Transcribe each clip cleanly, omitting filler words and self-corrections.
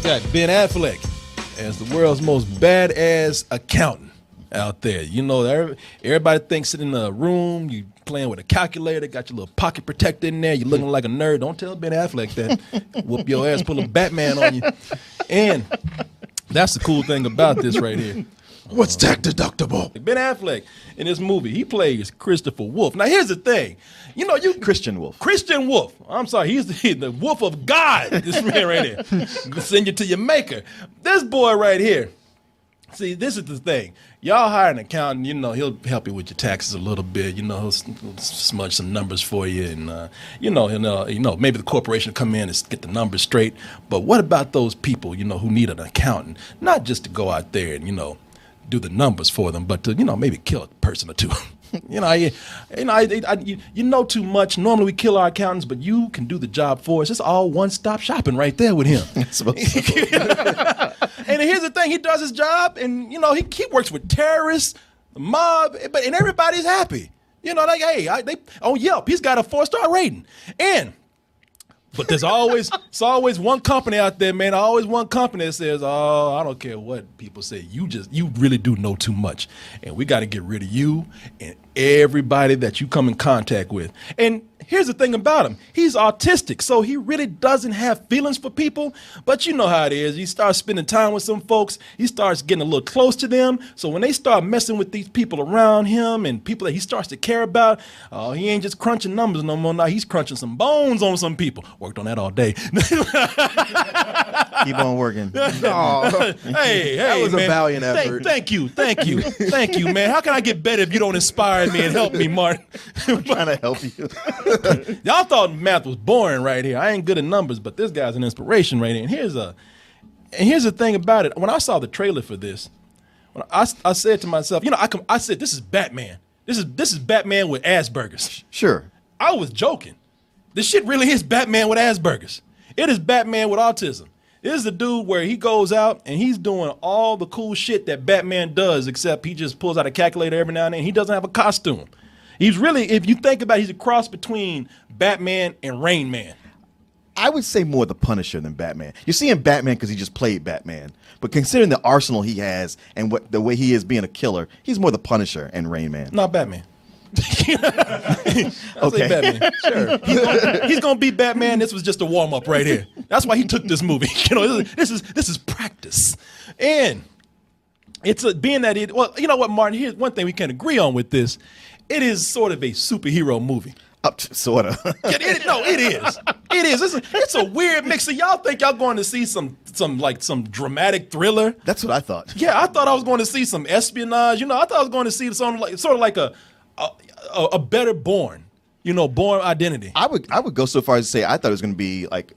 got Ben Affleck as the world's most badass accountant out there. You know, everybody thinks sitting in a room, you playing with a calculator, got your little pocket protector in there, you looking like a nerd. Don't tell Ben Affleck that. Whoop your ass, pull a Batman on you. And that's the cool thing about this right here. What's tax deductible? Ben Affleck in this movie, he plays Christopher Wolf. Now here's the thing, you know, Christian Wolf. Christian Wolf. I'm sorry, he's the wolf of God. This man right here, send you to your maker. This boy right here. See, this is the thing. Y'all hire an accountant, you know, he'll help you with your taxes a little bit. You know, he'll smudge some numbers for you, and maybe the corporation will come in and get the numbers straight. But what about those people, you know, who need an accountant, not just to go out there and do the numbers for them, but to maybe kill a person or two. You know too much. Normally we kill our accountants, but you can do the job for us. It's all one-stop shopping right there with him. And here's the thing: he does his job, and he works with terrorists, the mob, and everybody's happy. Like on Yelp, he's got a 4-star rating, but there's always one company out there, man. Always one company that says, "Oh, I don't care what people say. You really do know too much, and we got to get rid of you and everybody that you come in contact with." And here's the thing about him: he's autistic, so he really doesn't have feelings for people. But you know how it is. He starts spending time with some folks. He starts getting a little close to them. So when they start messing with these people around him and people that he starts to care about, he ain't just crunching numbers no more. Now he's crunching some bones on some people. Worked on that all day. Keep on working. Hey, that was man. A valiant effort. Thank you, man. How can I get better if you don't inspire me and help me, Martin? I'm trying to help you. Y'all thought math was boring right here. I ain't good at numbers, but this guy's an inspiration right here. And here's the thing about it. When I saw the trailer for this, I said to myself, I said, this is Batman. This is Batman with Asperger's. Sure. I was joking. This shit really is Batman with Asperger's. It is Batman with autism. This is the dude where he goes out and he's doing all the cool shit that Batman does, except he just pulls out a calculator every now and then. He doesn't have a costume. He's really, if you think about it, he's a cross between Batman and Rain Man. I would say more the Punisher than Batman. You're seeing Batman because he just played Batman. But considering the arsenal he has and the way he is being a killer, he's more the Punisher and Rain Man. Not Batman. Okay. Batman. Sure. He's gonna be Batman. This was just a warm up right here. That's why he took this movie. This is practice. And it's being that well, you know what, Martin? Here's one thing we can agree on with this. It is sort of a superhero movie. Sort of. It is. It is. It's a weird mix. So y'all think y'all going to see some dramatic thriller? That's what I thought. Yeah, I thought I was going to see some espionage. I thought I was going to see something sort of like a better Bourne. Bourne Identity. I would go so far as to say I thought it was going to be like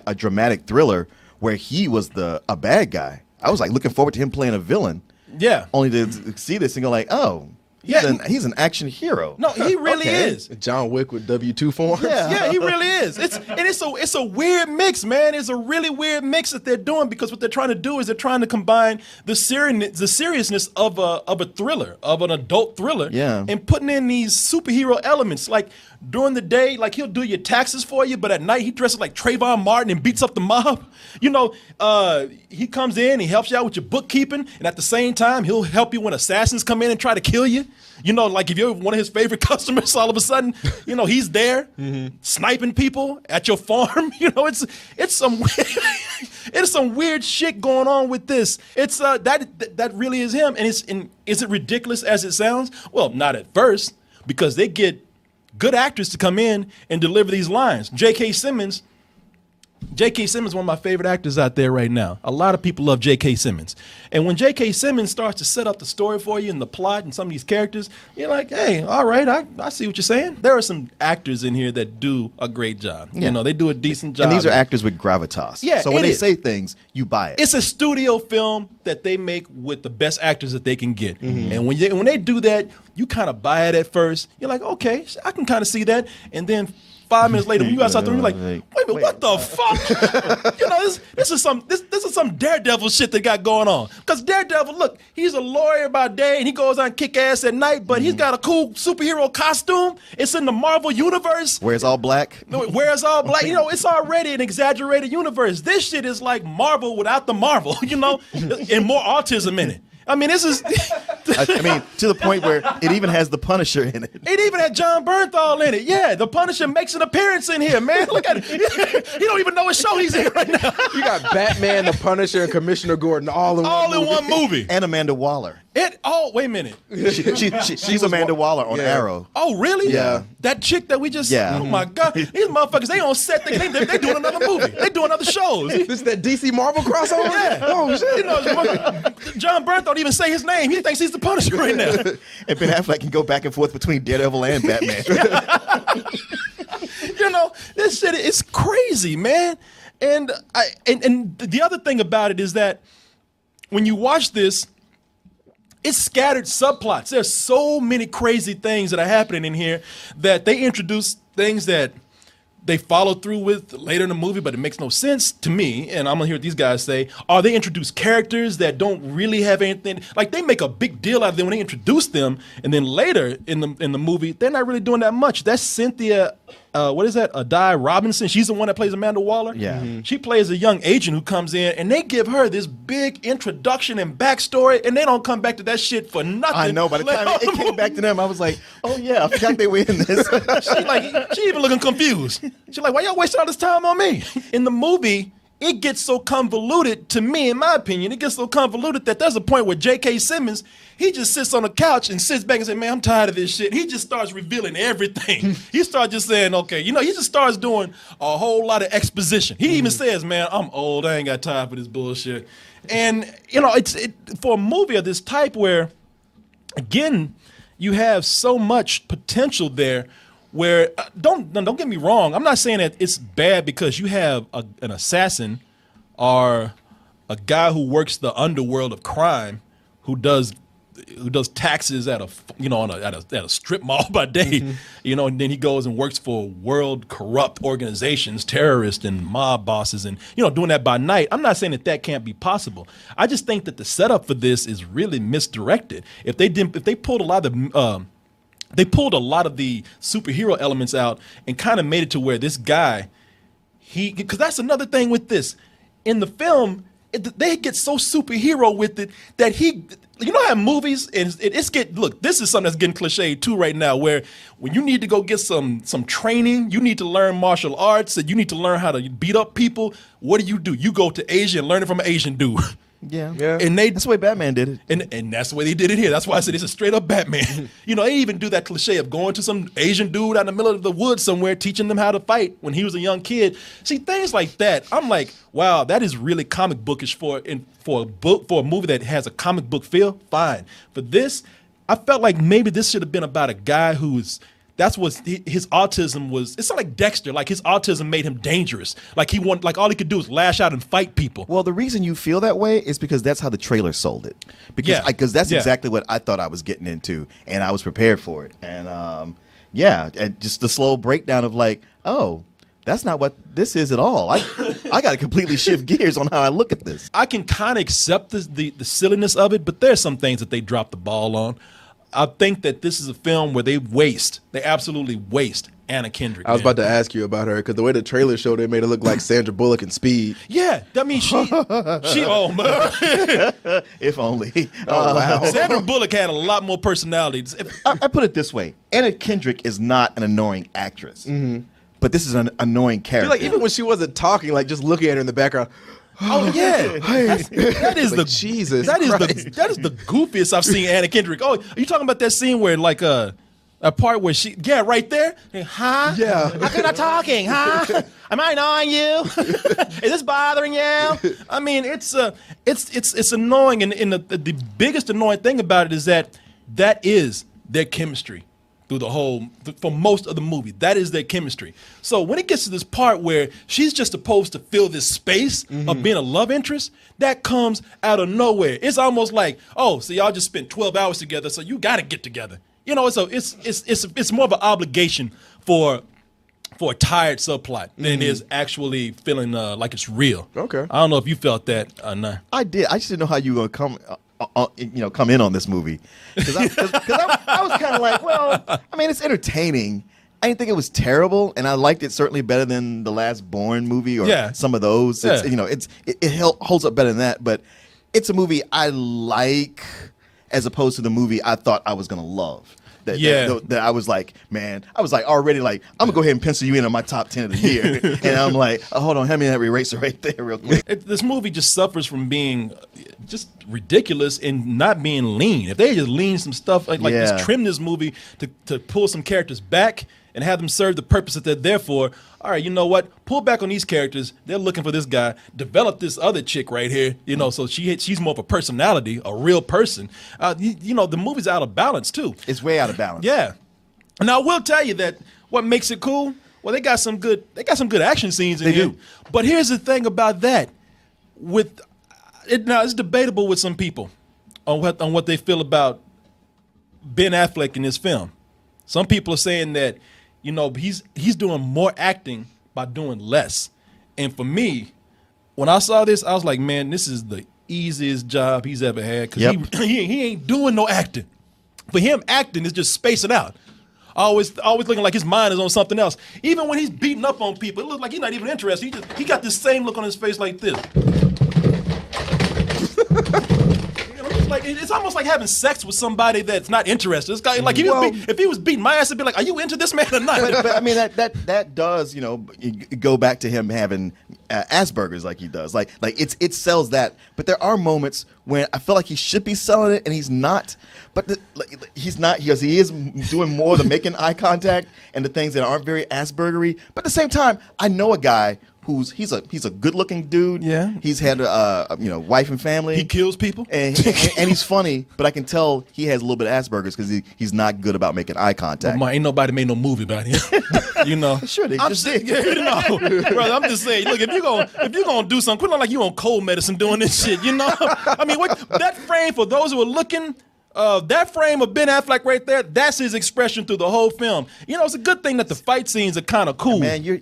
a dramatic thriller where he was a bad guy. I was like looking forward to him playing a villain. Yeah. Only to see this and go like, oh. He's an action hero. No, he really is. John Wick with W2 form. Yeah, he really is. It's a weird mix, man. It's a really weird mix that they're doing because what they're trying to do is they're trying to combine the seriousness of a thriller, of an adult thriller, and putting in these superhero elements. Like during the day, like he'll do your taxes for you, but at night he dresses like Trayvon Martin and beats up the mob. He comes in, he helps you out with your bookkeeping, and at the same time he'll help you when assassins come in and try to kill you. Like if you're one of his favorite customers, all of a sudden, he's there sniping people at your farm. It's some weird shit going on with this. It's that really is him. And is it ridiculous as it sounds? Well, not at first, because they get good actors to come in and deliver these lines. J.K. Simmons, one of my favorite actors out there right now. A lot of people love J.K. Simmons. And when J.K. Simmons starts to set up the story for you and the plot and some of these characters, you're like, hey, all right, I see what you're saying. There are some actors in here that do a great job. Yeah. They do a decent job. And these are actors with gravitas. Yeah, so when they say things, you buy it. It's a studio film that they make with the best actors that they can get. Mm-hmm. And when they do that, you kind of buy it at first. You're like, okay, I can kind of see that. And then 5 minutes later, when you guys out there, you're like, wait a minute, what the fuck? This is some Daredevil shit that got going on. Because Daredevil, look, he's a lawyer by day and he goes on kick ass at night, but he's got a cool superhero costume. It's in the Marvel universe. Where's all black? Where's all black? It's already an exaggerated universe. This shit is like Marvel without the Marvel, and more autism in it. I mean, this is. To the point where it even has the Punisher in it. It even had Jon Bernthal in it. Yeah, the Punisher makes an appearance in here, man. Look at it. He don't even know what show he's in right now. You got Batman, the Punisher, and Commissioner Gordon all in one movie. And Amanda Waller. Wait a minute. She's Amanda Waller on Arrow. Oh, really? Yeah. That chick that we just. Yeah. Oh my God. These motherfuckers, they on set. They doing another movie. They doing other shows. This is that DC Marvel crossover? Yeah. Oh shit. Jon Bernthal don't even say his name. He thinks he's the Punisher right now. And Ben Affleck can go back and forth between Daredevil and Batman. This shit is crazy, man. And the other thing about it is that when you watch this, it's scattered subplots. There's so many crazy things that are happening in here that they introduce things that they follow through with later in the movie, but it makes no sense to me. And I'm gonna hear what these guys say. Or they introduce characters that don't really have anything. Like they make a big deal out of them when they introduce them, and then later in the movie, they're not really doing that much. That's Cynthia. What is that? Adai Robinson. She's the one that plays Amanda Waller. Yeah. She plays a young agent who comes in, and they give her this big introduction and backstory, and they don't come back to that shit for nothing. I know. By the time it came back to them, I was like, oh yeah, I forgot they were in this. She even looking confused. She's like, why y'all wasting all this time on me? In the movie, it gets so convoluted, to me, in my opinion, it gets so convoluted that there's a point where J.K. Simmons, he just sits on the couch and sits back and says, man, I'm tired of this shit. He just starts revealing everything. He starts just saying, okay, he just starts doing a whole lot of exposition. He even says, man, I'm old. I ain't got time for this bullshit. And, it's for a movie of this type where, again, you have so much potential there where, don't get me wrong, I'm not saying that it's bad because you have an assassin or a guy who works the underworld of crime who does taxes at a strip mall by day, and then he goes and works for world corrupt organizations, terrorists and mob bosses, and doing that by night. I'm not saying that can't be possible. I just think that the setup for this is really misdirected. If they pulled a lot of the superhero elements out and kind of made it to where this guy, because that's another thing with this. In the film, they get so superhero with it that how movies, and this is something that's getting cliched too right now, where when you need to go get some training, you need to learn martial arts, and you need to learn how to beat up people, what do? You go to Asia and learn it from an Asian dude. Yeah. And that's the way Batman did it. And that's the way they did it here. That's why I said it's a straight up Batman. They even do that cliche of going to some Asian dude out in the middle of the woods somewhere, teaching them how to fight when he was a young kid. See, things like that, I'm like, wow, that is really comic bookish for a movie that has a comic book feel. Fine. For this, I felt like maybe this should have been about a guy that's what his autism was. It's not like Dexter. Like his autism made him dangerous. Like all he could do is lash out and fight people. Well, the reason you feel that way is because that's how the trailer sold it. Because that's exactly what I thought I was getting into, and I was prepared for it. And and just the slow breakdown of like, oh, that's not what this is at all. I got to completely shift gears on how I look at this. I can kind of accept the silliness of it, but there's some things that they dropped the ball on. I think that this is a film where they absolutely waste Anna Kendrick. I was about to ask you about her because the way the trailer showed it made it look like Sandra Bullock in Speed. Yeah, I mean she oh man. If only. Wow. Sandra Bullock had a lot more personality. I put it this way: Anna Kendrick is not an annoying actress, but this is an annoying character. Like even when she wasn't talking, like just looking at her in the background. Oh yeah, that is like, the Jesus. That is the goofiest I've seen Anna Kendrick. Oh, are you talking about that scene where like a part where right there? Huh? Yeah. How come not talking? Huh? Am I annoying you? Is this bothering you? I mean, it's annoying, and the biggest annoying thing about it is that is their chemistry. For most of the movie, that is their chemistry. So when it gets to this part where she's just supposed to fill this space of being a love interest, that comes out of nowhere. It's almost like, oh, so y'all just spent 12 hours together, so you got to get together. So it's more of an obligation for for a tired subplot than it is actually feeling like it's real. Okay. I don't know if you felt that or not. I did. I just didn't know how you were gonna come in on this movie because I was kind of like, well, I mean, it's entertaining. I didn't think it was terrible, and I liked it certainly better than the last Bourne movie or some of those. It's, it holds up better than that, but it's a movie I like as opposed to the movie I thought I was gonna love. That I was like, man, I was like already like, I'm gonna go ahead and pencil you in on my top 10 of the year. And I'm like, oh, hold on, hand me that eraser right there real quick. This movie just suffers from being just ridiculous and not being lean. If they just lean some stuff, like just trim this movie to pull some characters back and have them serve the purpose that they're there for. All right, you know what? Pull back on these characters. They're looking for this guy. Develop this other chick right here. So she's more of a personality, a real person. The movie's out of balance too. It's way out of balance. Yeah. Now I will tell you that what makes it cool. Well, they got some good action scenes in here. They do. But here's the thing about that. Now it's debatable with some people on what they feel about Ben Affleck in this film. Some people are saying that, he's doing more acting by doing less. And for me, when I saw this, I was like, man, this is the easiest job he's ever had because he ain't doing no acting. For him, acting is just spacing out. Always looking like his mind is on something else. Even when he's beating up on people, it looks like he's not even interested. He got this same look on his face like this. It's almost like having sex with somebody that's not interested. It's like if he was beating my ass, it'd be like, are you into this man or not? But I mean that does go back to him having Asperger's like he does. Like it sells that. But there are moments when I feel like he should be selling it and he's not. But he's not because he is doing more than making eye contact and the things that aren't very Aspergery. But at the same time, I know a guy he's a good-looking dude. Yeah, he's had wife and family. He kills people, and he's funny. But I can tell he has a little bit of Asperger's because he's not good about making eye contact. Well, ain't nobody made no movie about him. Sure, they just did. Brother, I'm just saying. Look, if you're gonna do something, quit like you on cold medicine doing this shit. I mean, that frame for those who are looking. That frame of Ben Affleck right there, that's his expression through the whole film. It's a good thing that the fight scenes are kind of cool. Man, you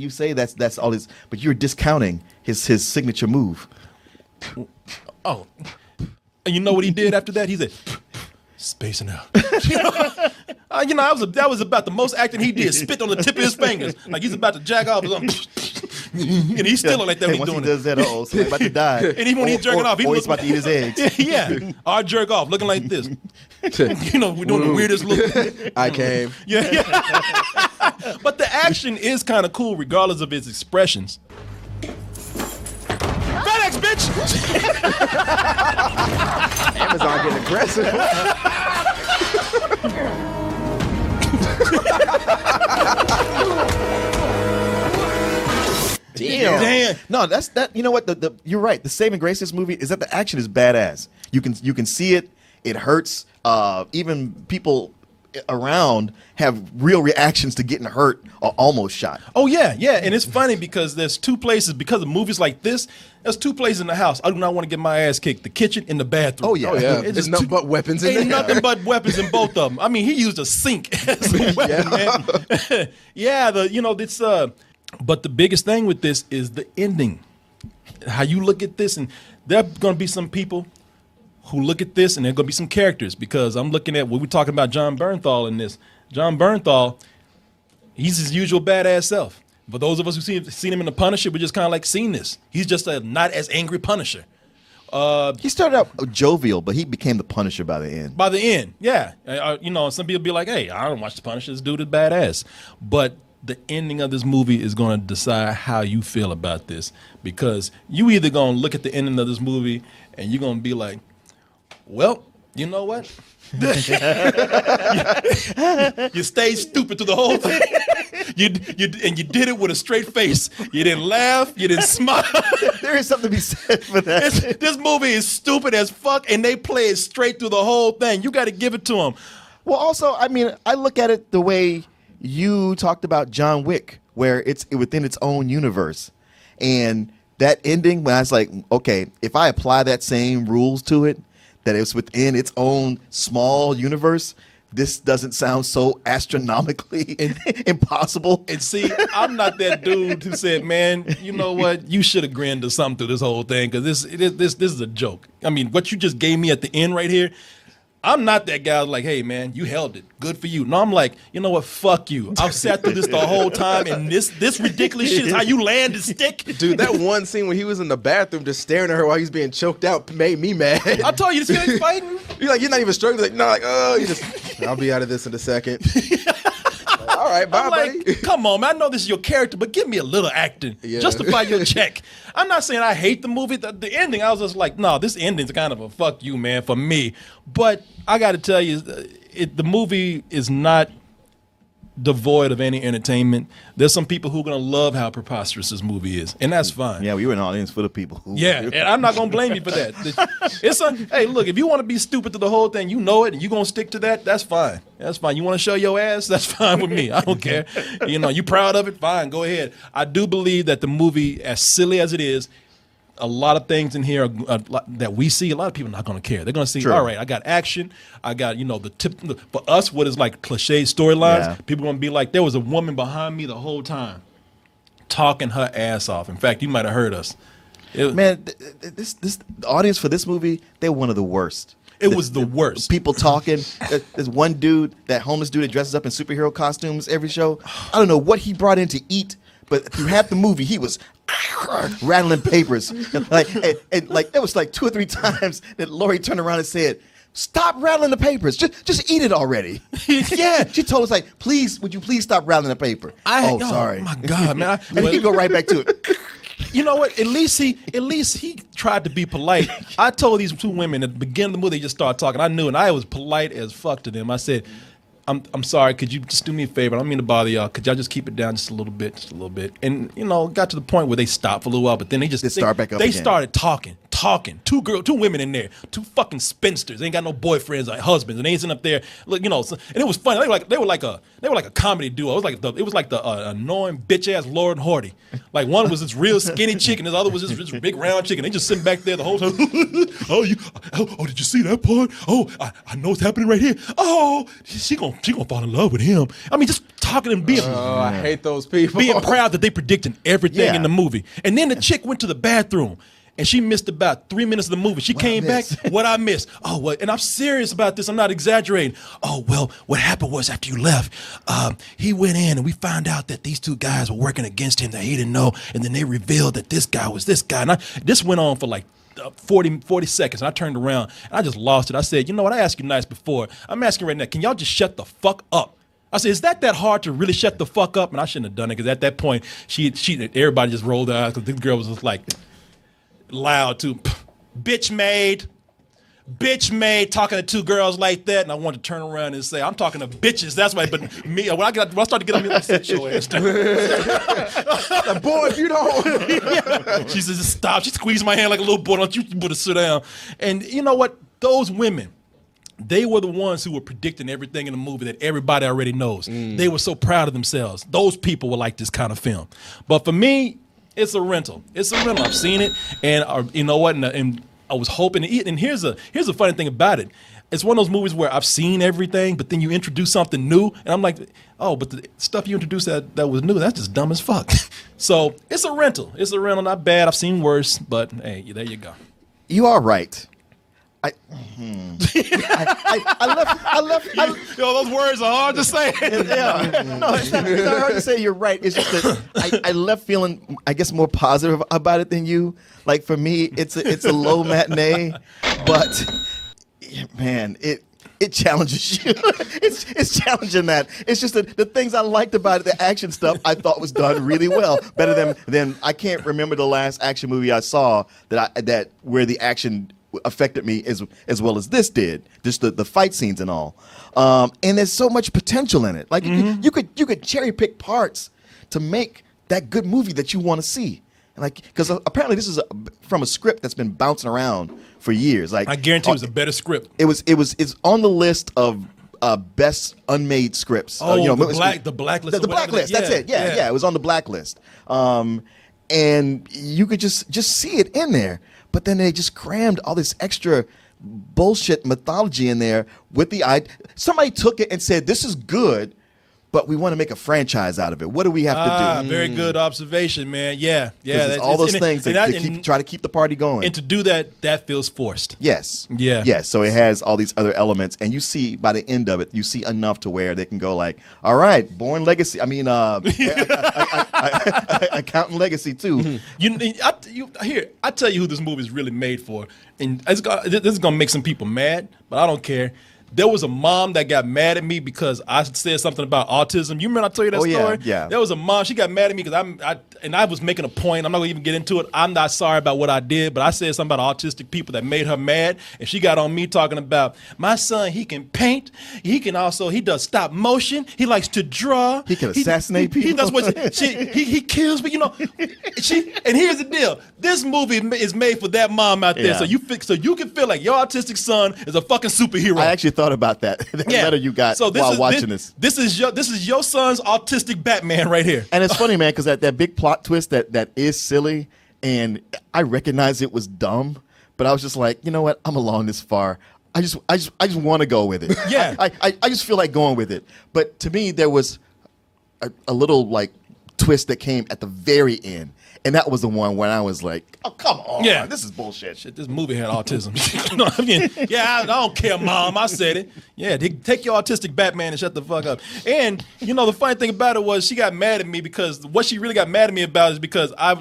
say that's all his, but you're discounting his signature move. Oh, and you know what he did after that? He said, spacing out. That was about the most acting he did. Spit on the tip of his fingers, like he's about to jack off. And he's still like that when he's doing it. Once he does that, somebody's about to die. And even when he's jerking off, he's about to eat his eggs. Yeah, I jerk off looking like this. We're doing the weirdest look. I came. Yeah. But the action is kind of cool, regardless of his expressions. FedEx, bitch! Amazon getting aggressive. Damn. No, that's that. You know what? You're right. The saving grace of this movie is that the action is badass. You can see it. It hurts. Even people around have real reactions to getting hurt or almost shot. Oh yeah, and it's funny because there's two places because of movies like this. There's two places in the house I do not want to get my ass kicked: the kitchen and the bathroom. Oh yeah. It's nothing but weapons in there. Ain't nothing but weapons in both of them. I mean, he used a sink as a weapon, man. Yeah, but the biggest thing with this is the ending. How you look at this, and there are going to be some people who look at this, and there are going to be some characters, because I'm looking at what we're talking about Jon Bernthal in this. Jon Bernthal, he's his usual badass self. For those of us who seen him in The Punisher, we just kind of like seen this. He's just a not as angry Punisher. He started out jovial, but he became the Punisher by the end. By the end, yeah. Some people be like, hey, I don't watch The Punisher. This dude is badass. But the ending of this movie is going to decide how you feel about this, because you either going to look at the ending of this movie and you're going to be like, well, you know what? You stayed stupid through the whole thing. You did it with a straight face. You didn't laugh. You didn't smile. There is something to be said for that. This movie is stupid as fuck, and they play it straight through the whole thing. You got to give it to them. Well, also, I mean, I look at it the way you talked about John Wick, where it's within its own universe. And that ending, when I was like, okay, if I apply that same rules to it, that it's within its own small universe, this doesn't sound so astronomically impossible. And see, I'm not that dude who said, man, you know what? You should have grinned to something through this whole thing because this is a joke. I mean, what you just gave me at the end right here, I'm not that guy like, hey, man, you held it. Good for you. No, I'm like, you know what? Fuck you. I've sat through this the whole time, and this ridiculous shit is how you land the stick. Dude, that one scene when he was in the bathroom just staring at her while he's being choked out made me mad. I told you, this guy's fighting. You're like, you're not even struggling. Like, no, like, oh, you just, I'll be out of this in a second. Like, all right, bye, buddy. Come on, man. I know this is your character, but give me a little acting. Yeah. Justify your check. I'm not saying I hate the movie. The ending, I was just like, no, this ending's kind of a fuck you, man, for me. But I got to tell you, the movie is not devoid of any entertainment. There's some people who are going to love how preposterous this movie is, and that's fine. Yeah, we were an audience full of people. And I'm not going to blame you for that. Hey, look, if you want to be stupid to the whole thing, you know it, and you're going to stick to that, that's fine. That's fine. You want to show your ass? That's fine with me. I don't care. You proud of it? Fine, go ahead. I do believe that the movie, as silly as it is, a lot of things in here that we see, a lot of people are not going to care. They're going to see, all right, I got action. I got, the tip. For us, what is like cliche storylines, people are going to be like, there was a woman behind me the whole time talking her ass off. In fact, you might have heard us. Man, the audience for this movie, they're one of the worst. It was the worst. People talking. There's one dude, that homeless dude that dresses up in superhero costumes every show. I don't know what he brought in to eat, but through half the movie, he was rattling papers. And there was like 2 or 3 times that Lori turned around and said, "Stop rattling the papers. Just eat it already." Yeah. She told us, like, please, would you please stop rattling the paper? Sorry. Oh my God, man. And he go right back to it. You know what? At least he tried to be polite. I told these 2 women at the beginning of the movie, they just started talking. I knew, and I was polite as fuck to them. I said, I'm sorry, could you just do me a favor? I don't mean to bother y'all. Could y'all just keep it down just a little bit? And, got to the point where they stopped for a little while, but then they start back up They again. started talking. 2 women in there, 2 fucking spinsters. They ain't got no boyfriends or husbands, and they ain't sitting up there. Look, and it was funny. They were like a comedy duo. It was like the annoying bitch ass Lord Hardy. Like one was this real skinny chick, and the other was this big round chick, and they just sitting back there the whole time. Did you see that part? Oh, I know what's happening right here. Oh, she gonna fall in love with him. I mean, just talking and being. Oh, I hate those people. Being proud that they predicting everything in the movie, and then the chick went to the bathroom. And she missed about 3 minutes of the movie. She came back, what I missed. Oh, what? And I'm serious about this. I'm not exaggerating. Oh, well, what happened was after you left, he went in and we found out that these 2 guys were working against him that he didn't know. And then they revealed that this guy was this guy. And this went on for like 40 seconds. And I turned around and I just lost it. I said, you know what? I asked you nice before. I'm asking right now, can y'all just shut the fuck up? I said, is that hard to really shut the fuck up? And I shouldn't have done it because at that point, everybody just rolled their eyes because this girl was just like, loud too. Bitch made talking to 2 girls like that, and I wanted to turn around and say, I'm talking to bitches. That's why. But me, when I started to get on me, like, sit your ass down. Like, boy, if you don't. She says, just stop. She squeezed my hand like a little boy. Don't you put to sit down? And you know what? Those women, they were the ones who were predicting everything in the movie that everybody already knows. They were so proud of themselves. Those people were like this kind of film. But for me, it's a rental. I've seen it, and you know what? And I was hoping to eat. And here's a funny thing about it. It's one of those movies where I've seen everything, but then you introduce something new, and I'm like, oh, but the stuff you introduced that was new, that's just dumb as fuck. So it's a rental. Not bad. I've seen worse, but hey, there you go. You are right. I left. Those words are hard to say. No, it's not hard to say. You're right. It's just that I left feeling, I guess, more positive about it than you. Like for me, it's a low matinee, but man, it challenges you. It's challenging that. It's just the things I liked about it, the action stuff, I thought was done really well, better than I can't remember the last action movie I saw that where the action affected me as well as this did, just the fight scenes and all. And there's so much potential in it. Like you could cherry pick parts to make that good movie that you want to see. Like, because apparently this is from a script that's been bouncing around for years. Like, I guarantee it was a better script. It's on the list of best unmade scripts. Oh, the blacklist. The blacklist. That's it. Yeah. It was on the blacklist. And you could just see it in there. But then they just crammed all this extra bullshit mythology in there with the somebody took it and said, this is good, but we want to make a franchise out of it. What do we have to do? Very good observation, man. Yeah. All those things that try to keep the party going. And to do that feels forced. Yes. Yeah. Yes. So it has all these other elements, and you see by the end of it, you see enough to where they can go like, all right, Born Legacy. I mean, Accountant Legacy too. I tell you who this movie is really made for, and this is gonna make some people mad, but I don't care. There was a mom that got mad at me because I said something about autism. You remember I told you that story? Yeah. There was a mom, she got mad at me because I was making a point. I'm not going to even get into it. I'm not sorry about what I did, but I said something about autistic people that made her mad, and she got on me talking about, my son, he can paint. He does stop motion. He likes to draw. He can assassinate people. He does what he kills, but and here's the deal. This movie is made for that mom out there, so you can feel like your autistic son is a fucking superhero. I actually thought about that letter you got while watching this. This is your son's autistic Batman right here. And it's funny, man, because that big plot twist that is silly, and I recognize it was dumb, but I was just like, you know what? I'm along this far. I just want to go with it. Yeah. I just feel like going with it. But to me, there was a little like twist that came at the very end. And that was the one when I was like, oh, come on. Yeah. This is bullshit. Shit, this movie had autism. You know what I mean? Yeah, I don't care, Mom. I said it. Yeah, take your autistic Batman and shut the fuck up. And, the funny thing about it was she got mad at me because what she really got mad at me about is because I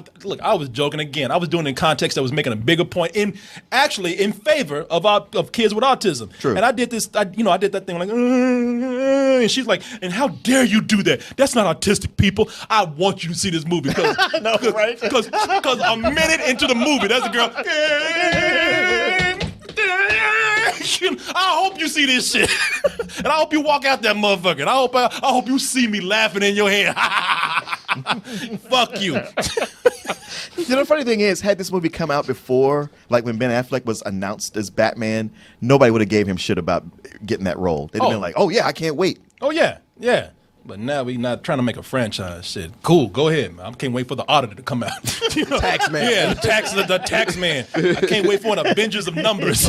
was joking again. I was doing it in context that was making a bigger point in favor of kids with autism. True. And I did this, I did that thing like, and she's like, and how dare you do that? That's not autistic, people. I want you to see this movie because right? Because a minute into the movie, that's the girl. I hope you see this shit, and I hope you walk out that motherfucker. And I hope you see me laughing in your head. Fuck you. The funny thing is, had this movie come out before, like when Ben Affleck was announced as Batman, nobody would have gave him shit about getting that role. They'd have been like, "Oh yeah, I can't wait." Oh yeah. But now we not trying to make a franchise. Shit, cool. Go ahead, man. I can't wait for the auditor to come out. Tax man. Yeah, the tax man. I can't wait for an Avengers of numbers.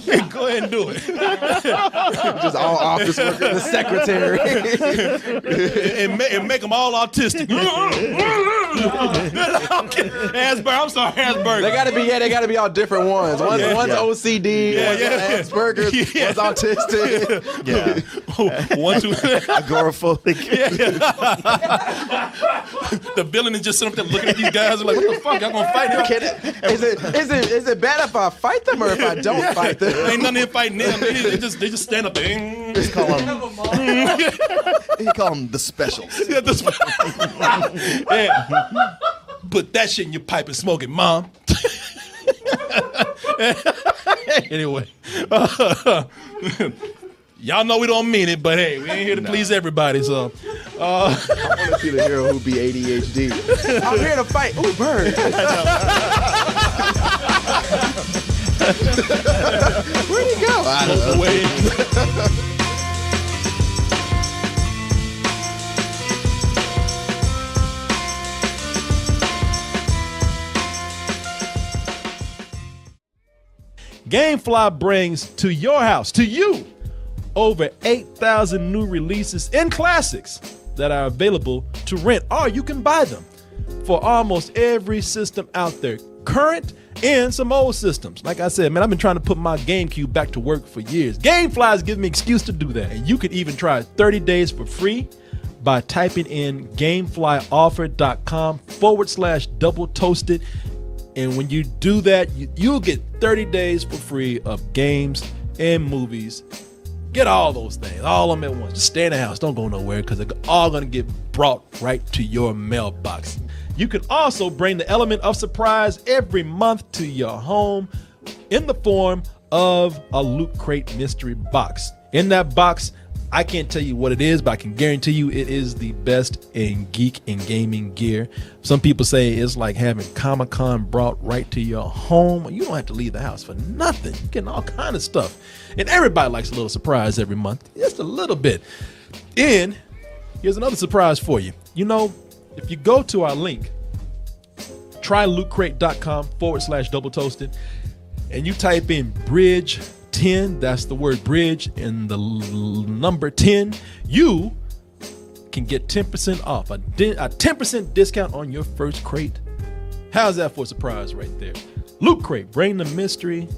Yeah, go ahead and do it. Just all office workers, the secretary, and make them all autistic. Asperger. I'm sorry, Asperger. They gotta be all different ones. One's OCD, one's Asperger's, one's autistic. Yeah. One, two. Agoraphobic. The villain is just sitting up there looking at these guys and like, what the fuck? Y'all gonna fight him? Is it bad if I fight them or if I don't fight them? Ain't nothing in fighting them. They just stand up there. Just call them. He call them the specials. Yeah, yeah. Put that shit in your pipe and smoke it, Mom. Anyway. Y'all know we don't mean it, but hey, we ain't here to please everybody, so. I want to see the hero who be ADHD. I'm here to fight. Ooh, bird. Where'd he go? I don't know. GameFly brings to your house, to you, over 8,000 new releases and classics that are available to rent, or you can buy them for almost every system out there, current and some old systems. Like I said, man, I've been trying to put my GameCube back to work for years. GameFly has given me an excuse to do that. And you could even try 30 days for free by typing in gameflyoffer.com/double toasted. And when you do that, you'll get 30 days for free of games and movies. Get all those things, all of them at once. Just stay in the house. Don't go nowhere because they're all going to get brought right to your mailbox. You can also bring the element of surprise every month to your home in the form of a Loot Crate mystery box. In that box, I can't tell you what it is, but I can guarantee you it is the best in geek and gaming gear. Some people say it's like having Comic-Con brought right to your home. You don't have to leave the house for nothing. You're getting all kind of stuff. And everybody likes a little surprise every month. Just a little bit. And here's another surprise for you. You know, if you go to our link, trylootcrate.com/double toasted, and you type in Bridge 10, that's the word bridge and the number 10, you can get 10% off, a 10% discount on your first crate. How's that for a surprise right there? Loot Crate, bring the mystery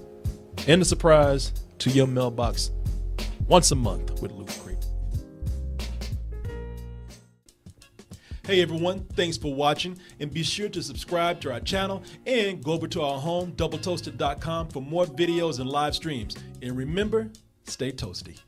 and the surprise to your mailbox once a month with Loot Crate. Hey everyone, thanks for watching, and be sure to subscribe to our channel and go over to our home, doubletoasted.com, for more videos and live streams. And remember, stay toasty.